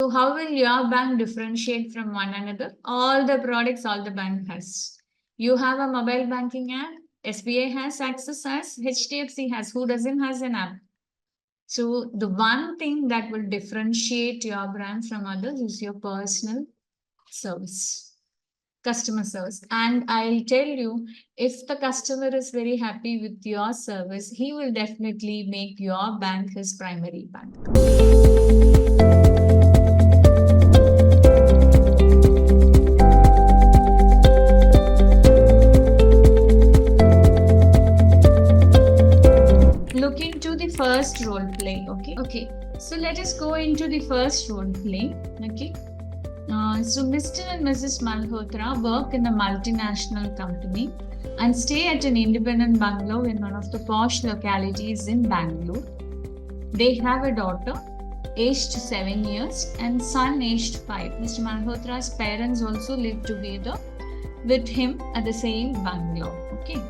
So how will your bank differentiate from one another? All the products all the bank has. You have a mobile banking app, SBI has, Axis has, HDFC has. Who doesn't has an app? So the one thing that will differentiate your brand from others is your personal service, customer service. And I'll tell you, if the customer is very happy with your service, he will definitely make your bank his primary bank. Look into the first role play. Okay. So let us go into the first role play. Okay. So Mr. and Mrs. Malhotra work in a multinational company and stay at an independent bungalow in one of the posh localities in Bangalore. They have a daughter aged 7 years and son aged 5. Mr. Malhotra's parents also live together with him at the same bungalow. Okay.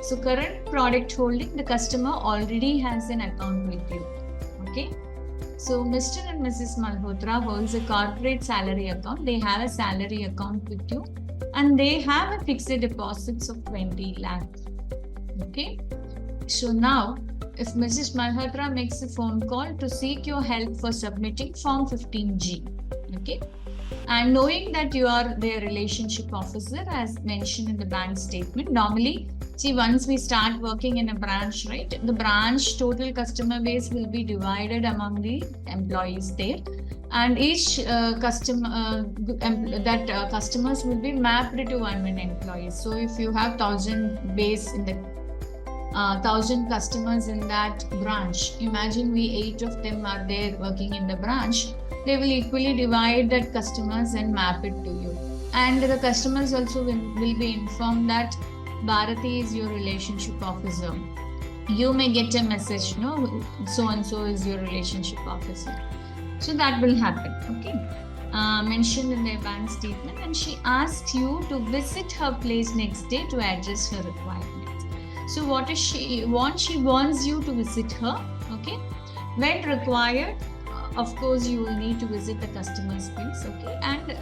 So current product holding, the customer already has an account with you. Okay. So Mr. and Mrs. Malhotra holds a corporate salary account. They have a salary account with you and they have a fixed deposits of 20 lakhs. Okay. So now, if Mrs. Malhotra makes a phone call to seek your help for submitting Form 15G. Okay. And knowing that you are their relationship officer as mentioned in the bank statement, normally, see, once we start working in a branch, right, the branch total customer base will be divided among the employees there, and each customers will be mapped to 1 employees. So if you have 1,000 base in the 1,000 customers in that branch, imagine we 8 of them are there working in the branch, they will equally divide that customers and map it to you. And the customers also will be informed that Bharati is your relationship officer. You may get a message, no, so and so is your relationship officer. So that will happen. Okay. Mentioned in their bank statement, and she asks you to visit her place next day to address her requirements. So what does she want? She wants you to visit her. Okay. When required, of course, you will need to visit the customer's place. Okay. And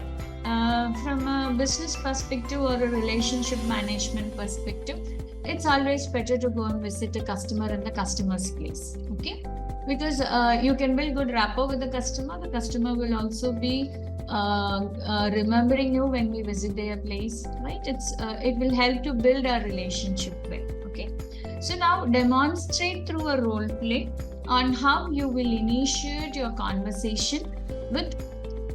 from a business perspective or a relationship management perspective, it's always better to go and visit a customer in the customer's place. Okay. Because you can build good rapport with the customer will also be remembering you when we visit their place, right? It will help to build our relationship well. Okay. So now demonstrate through a role play on how you will initiate your conversation with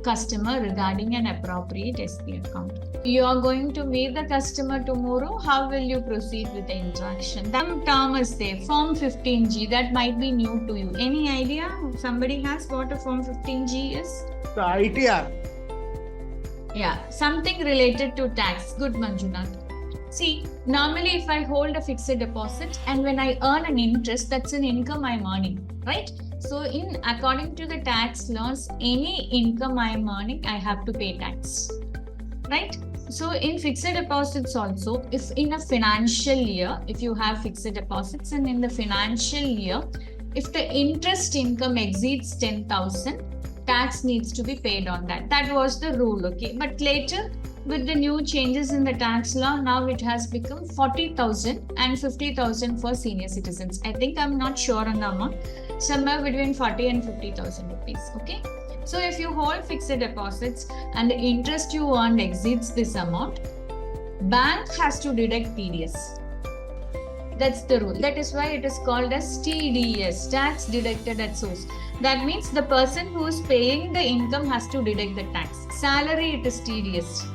customer regarding an appropriate SP account. You are going to meet the customer tomorrow. How will you proceed with the interaction? That term is there, Form 15G. That might be new to you. Any idea? Somebody has what a Form 15G is? The ITR. Yeah, something related to tax. Good, Manjunath. See, normally if I hold a fixed deposit and when I earn an interest, that's an income I'm earning, right? So according to the tax laws, any income I am earning, I have to pay tax, right? So in fixed deposits also, if in a financial year, if you have fixed deposits and in the financial year, if the interest income exceeds 10,000, tax needs to be paid on that. That was the rule, okay? But later, with the new changes in the tax law, now it has become 40,000 and 50,000 for senior citizens. I think I'm not sure on the amount, somewhere between 40 and 50,000 rupees. Okay. So if you hold fixed deposits and the interest you earned exceeds this amount, bank has to deduct TDS. That's the rule. That is why it is called as TDS, tax deducted at source. That means the person who is paying the income has to deduct the tax. Salary, it is TDS.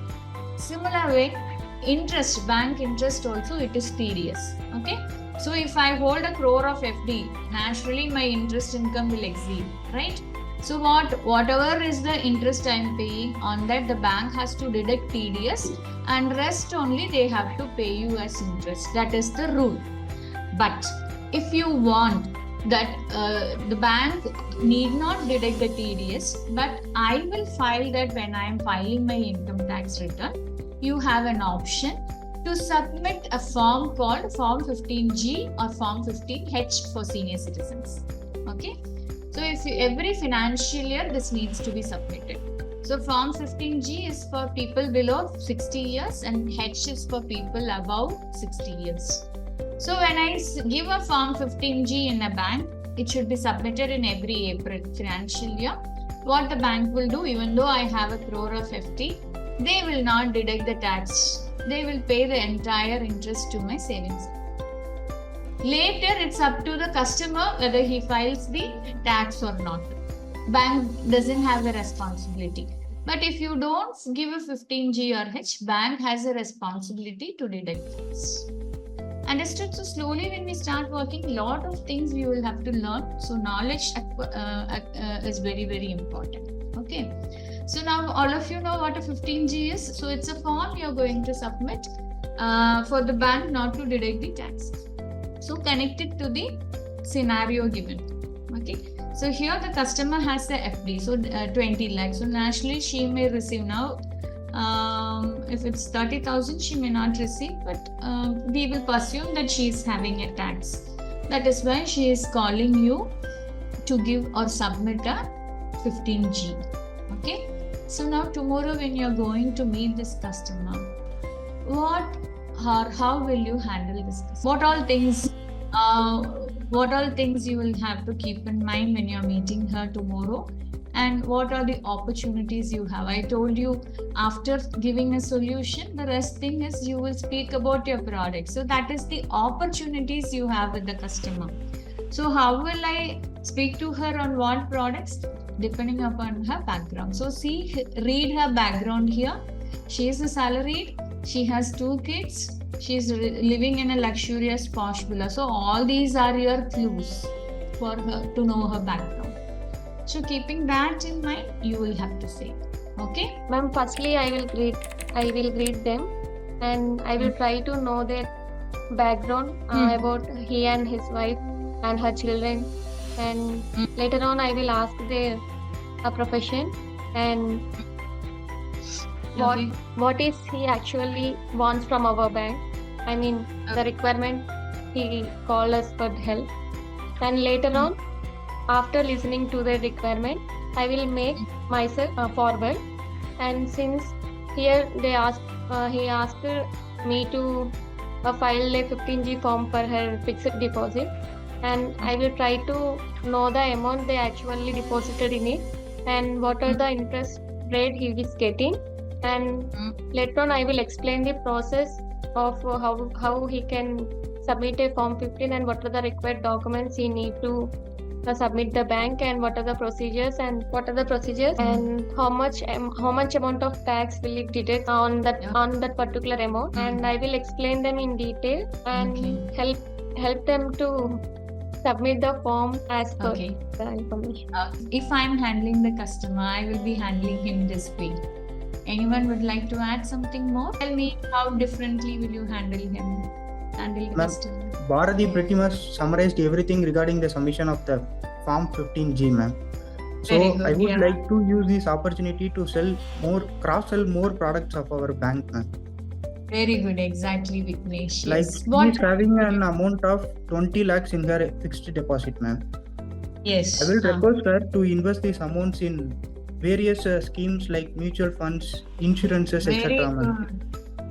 Similar way, interest, bank interest also, it is TDS. Okay. So if I hold 1 crore of FD, naturally my interest income will exceed, right? So whatever is the interest I am paying on that, the bank has to deduct TDS and rest only they have to pay you as interest. That is the rule. But if you want that the bank need not deduct the TDS, but I will file that when I am filing my income tax return, you have an option to submit a form called Form 15G or Form 15H for senior citizens. Okay. So if every financial year this needs to be submitted. So form 15G is for people below 60 years and H is for people above 60 years. So when I give a form 15G in a bank, it should be submitted in every April financial year. What the bank will do, even though I have a crore of FD, they will not deduct the tax. They will pay the entire interest to my savings. Later, it's up to the customer whether he files the tax or not. Bank doesn't have the responsibility. But if you don't give a 15G or H, bank has a responsibility to deduct this. Understood? So slowly when we start working, a lot of things we will have to learn. So knowledge is very, very important. Okay. So now all of you know what a 15G is. So it's a form you're going to submit for the bank not to deduct the tax. So connect it to the scenario given. Okay. So here the customer has the FD, so 20 lakhs. So naturally she may receive now. If it's 30,000, she may not receive, but we will presume that she is having a tax. That is why she is calling you to give or submit a 15G. Okay. So now tomorrow when you are going to meet this customer, how will you handle this customer? What all things you will have to keep in mind when you are meeting her tomorrow? And what are the opportunities you have? I told you after giving a solution, the rest thing is you will speak about your product. So that is the opportunities you have with the customer. So how will I speak to her on what products? Depending upon her background. So read her background here. She is a salaried. She has 2 kids. She is living in a luxurious posh villa. So all these are your clues for her to know her background. So keeping that in mind, you will have to say, okay? Ma'am, firstly I will greet them and I will try to know their background about he and his wife and her children, and later on I will ask their profession and what is he actually wants from our bank. I mean the requirement he called us for help, and later on after listening to the requirement, I will make myself forward. And since here he asked me to file a 15G form for her fixed deposit, and I will try to know the amount they actually deposited in it and what are the interest rate he is getting. And later on I will explain the process of how he can submit a form 15 and what are the required documents he need to submit the bank, and what are the procedures and how much amount of tax will it deduct on that particular amount. And I will explain them in detail and help them to submit the form as per the information. If I'm handling the customer, I will be handling him this way. Anyone would like to add something more? Tell me, how differently will you handle the customer? Bharati pretty much summarized everything regarding the submission of the Form 15G, ma'am. So I would like to use this opportunity to cross-sell more products of our bank, ma'am. Very good, exactly, Vignesh. Like she is having an amount of 20 lakhs in her fixed deposit, ma'am. Yes. I will request her to invest these amounts in various schemes like mutual funds, insurances, etc. ma'am.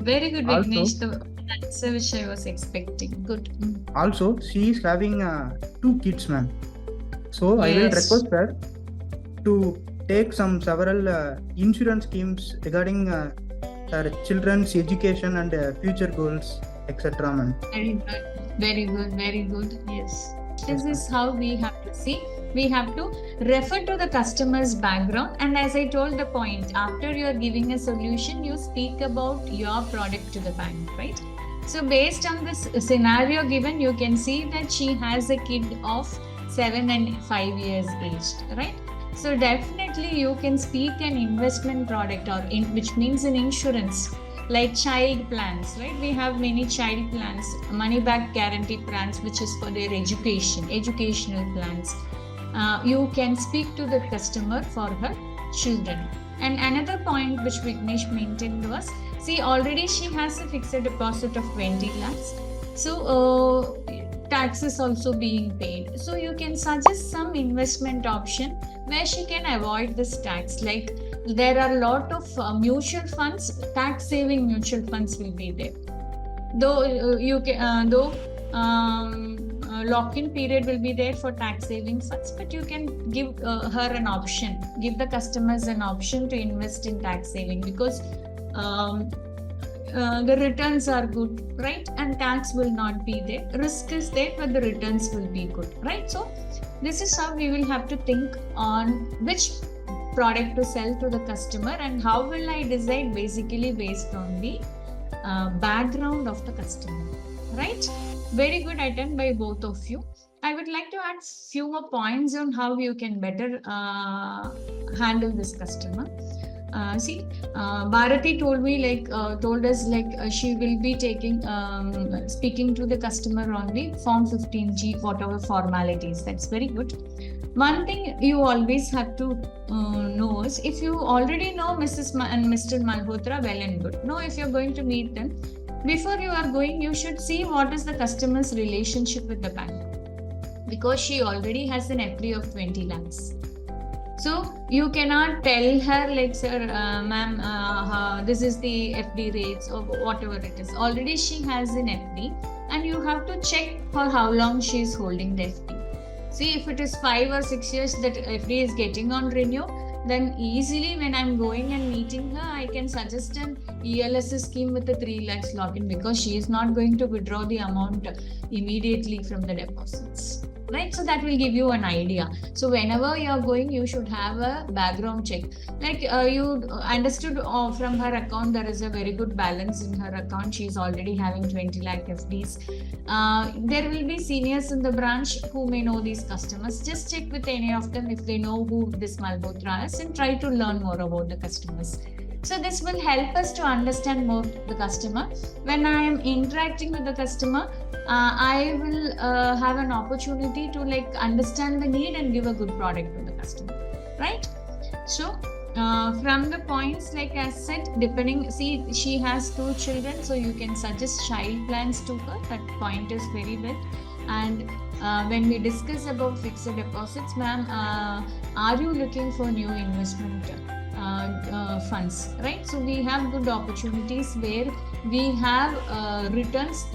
Very good, Vignesh. The answer which I was expecting. Good. Also, she is having 2 kids, ma'am. So I will request her to take several insurance schemes regarding her children's education and future goals, etc. ma'am. Very good. Yes. This is how we have to see. We have to refer to the customer's background, and as I told the point, after you are giving a solution, you speak about your product to the bank, right? So based on this scenario given, you can see that she has a kid of 7 and 5 years aged, right? So definitely you can speak an investment product which means an insurance, like child plans, right? We have many child plans, money back guarantee plans, which is for their educational plans. You can speak to the customer for her children. And another point which Vignesh maintained was, see, already she has a fixed deposit of 20 lakhs. So taxes also being paid. So you can suggest some investment option where she can avoid this tax. Like there are a lot of mutual funds, tax saving mutual funds will be there. Though lock-in period will be there for tax saving funds, but you can give her an option, give the customers an option to invest in tax saving, because the returns are good, right? And tax will not be there. Risk is there, but the returns will be good, right? So this is how we will have to think on which product to sell to the customer, and how will I decide, basically based on the background of the customer, right? Very good attempt by both of you. I would like to add few more points on how you can better handle this customer. Bharati told us she will be speaking to the customer on the form 15G, whatever formalities. That's very good. One thing you always have to know is, if you already know Mrs. and Mr. Malhotra, well and good. No, if you're going to meet them, before you are going, you should see what is the customer's relationship with the bank, because she already has an FD of 20 lakhs. So you cannot tell her like, sir, ma'am, this is the FD rates or whatever it is. Already she has an FD, and you have to check for how long she is holding the FD. See, if it is 5 or 6 years that FD is getting on renew, then easily when I'm going and meeting her, I can suggest an ELS scheme with a 3 lakhs login, because she is not going to withdraw the amount immediately from the deposits. Right? So that will give you an idea. So whenever you are going, you should have a background check. Like you understood from her account, there is a very good balance in her account. She is already having 20 lakh FDs. There will be seniors in the branch who may know these customers. Just check with any of them if they know who this Malhotra is, and try to learn more about the customers. So this will help us to understand more the customer. When I am interacting with the customer, I will have an opportunity to understand the need and give a good product to the customer, right? So from the points, like I said, she has 2 children, so you can suggest child plans to her. That point is very well. And when we discuss about fixed deposits, ma'am, are you looking for new investment funds, right? So we have good opportunities where we have returns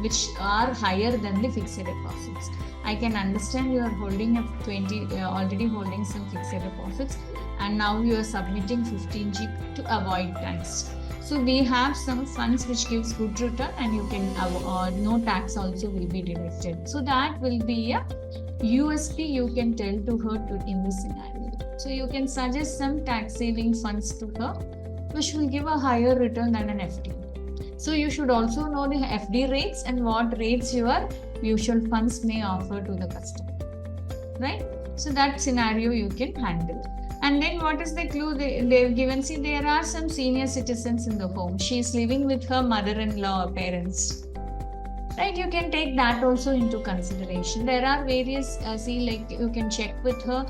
which are higher than the fixed deposits. I can understand you are holding already holding some fixed deposits, and now you are submitting 15G to avoid tax. So we have some funds which gives good return, and you can no tax also will be deducted. So that will be a USP you can tell to her in this scenario. So you can suggest some tax saving funds to her, which will give a higher return than an FD. So you should also know the FD rates and what rates your mutual funds may offer to the customer, right? So that scenario you can handle. And then what is the clue they've given? See, there are some senior citizens in the home. She is living with her mother-in-law or parents, right? You can take that also into consideration. There are various, you can check with her,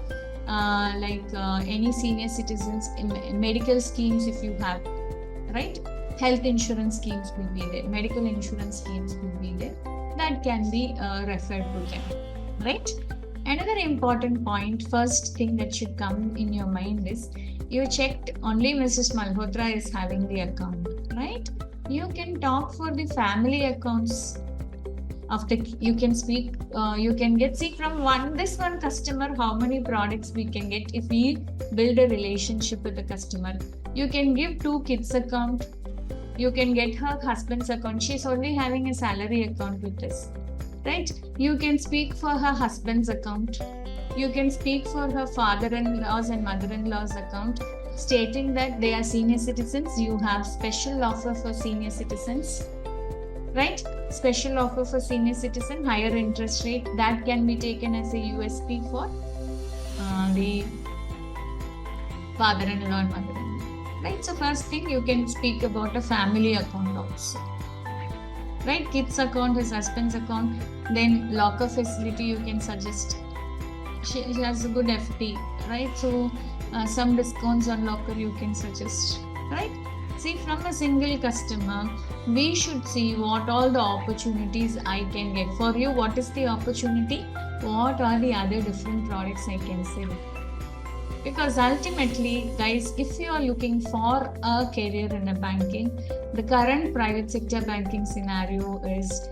any senior citizens, medical schemes if you have, right? Health insurance schemes will be there, medical insurance schemes will be there. That can be referred to them, right? Another important point, first thing that should come in your mind is, you checked only Mrs. Malhotra is having the account, right? You can talk for the family accounts you can speak, you can see from this one customer how many products we can get if we build a relationship with the customer. You can give 2 kids account. You can get her husband's account. She's only having a salary account with us, right? You can speak for her husband's account. You can speak for her father-in-law's and mother-in-law's account, stating that they are senior citizens. You have special offer for senior citizens, right? Special offer for senior citizen, higher interest rate. That can be taken as a USP for the father-in-law and mother-in-law. Right, so first thing, you can speak about a family account also, right? Kids account, his husband's account. Then locker facility you can suggest. She has a good FD, right? So some discounts on locker you can suggest, right? See, from a single customer, we should see what all the opportunities I can get. For you, what is the opportunity? What are the other different products I can sell? Because ultimately, guys, if you are looking for a career in a banking, the current private sector banking scenario is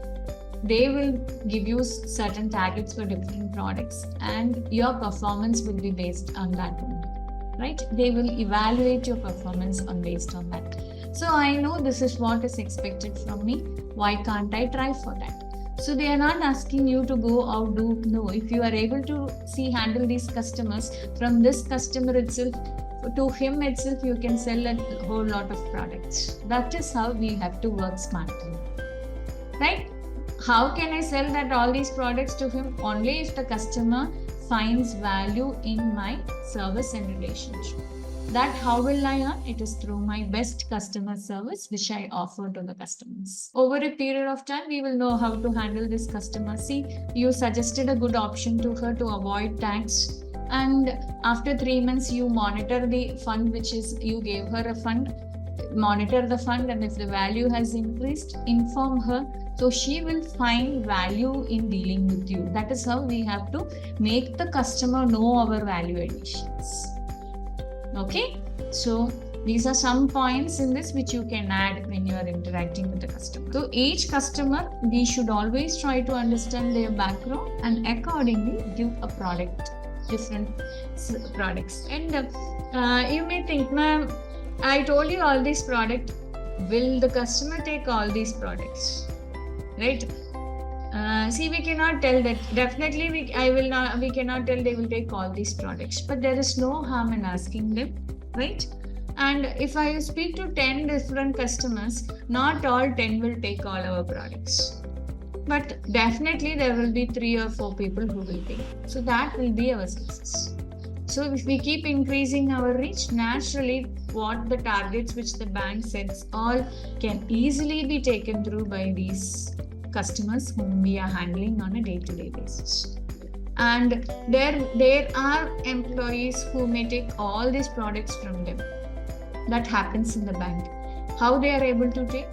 they will give you certain targets for different products, and your performance will be based on that only, right? They will evaluate your performance based on that. So I know this is what is expected from me. Why can't I try for that? So they are not asking you to go out do no. If you are able to handle these customers, from this customer itself to him itself, you can sell a whole lot of products. That is how we have to work smartly, right? How can I sell that all these products to him? Only if the customer finds value in my service and relationship. That how will I earn? It is through my best customer service which I offer to the customers. Over a period of time, we will know how to handle this customer. See, you suggested a good option to her to avoid tax, and after 3 months you monitor the fund, which is you gave her a fund, monitor the fund, and if the value has increased, inform her. So she will find value in dealing with you. That is how we have to make the customer know our value additions. Okay, so these are some points in this which you can add when you are interacting with the customer. So each customer, we should always try to understand their background and accordingly give a product, different products. And you may think, ma'am, I told you all these products. Will the customer take all these products? Right? See, we cannot tell that. Definitely, we cannot tell they will take all these products. But there is no harm in asking them, right? And if I speak to 10 different customers, not all 10 will take all our products. But definitely there will be 3 or 4 people who will take. So that will be our success. So if we keep increasing our reach, naturally what the targets which the bank sets all can easily be taken through by these customers whom we are handling on a day-to-day basis. And there are employees who may take all these products from them. That happens in the bank. How they are able to take?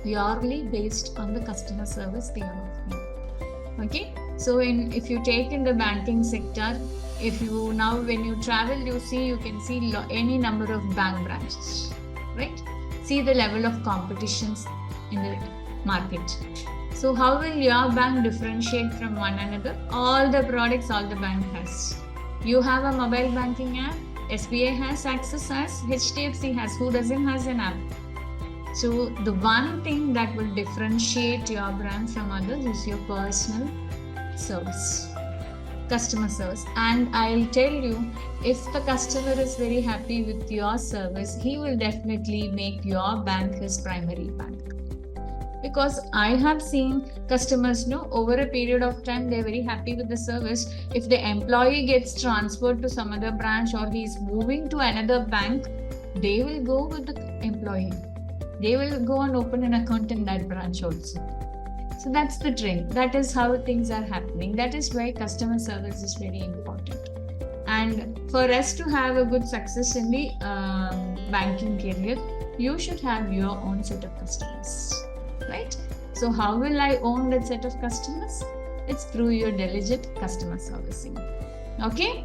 Purely based on the customer service they are offering. Okay, so if you take in the banking sector, if you now when you travel, you can see any number of bank branches, right? See the level of competitions in the market. So how will your bank differentiate from one another? All the products all the bank has. You have a mobile banking app, SBI has, Axis has, HDFC has. Who doesn't has an app? So the one thing that will differentiate your brand from others is your personal service, customer service. And I'll tell you, if the customer is very happy with your service, he will definitely make your bank his primary bank. Because I have seen customers over a period of time, they're very happy with the service. If the employee gets transferred to some other branch or he's moving to another bank, they will go with the employee. They will go and open an account in that branch also. So that's the trend. That is how things are happening. That is why customer service is very important. And for us to have a good success in the banking career, you should have your own set of customers. Right? So how will I own that set of customers? It's through your diligent customer servicing. Okay?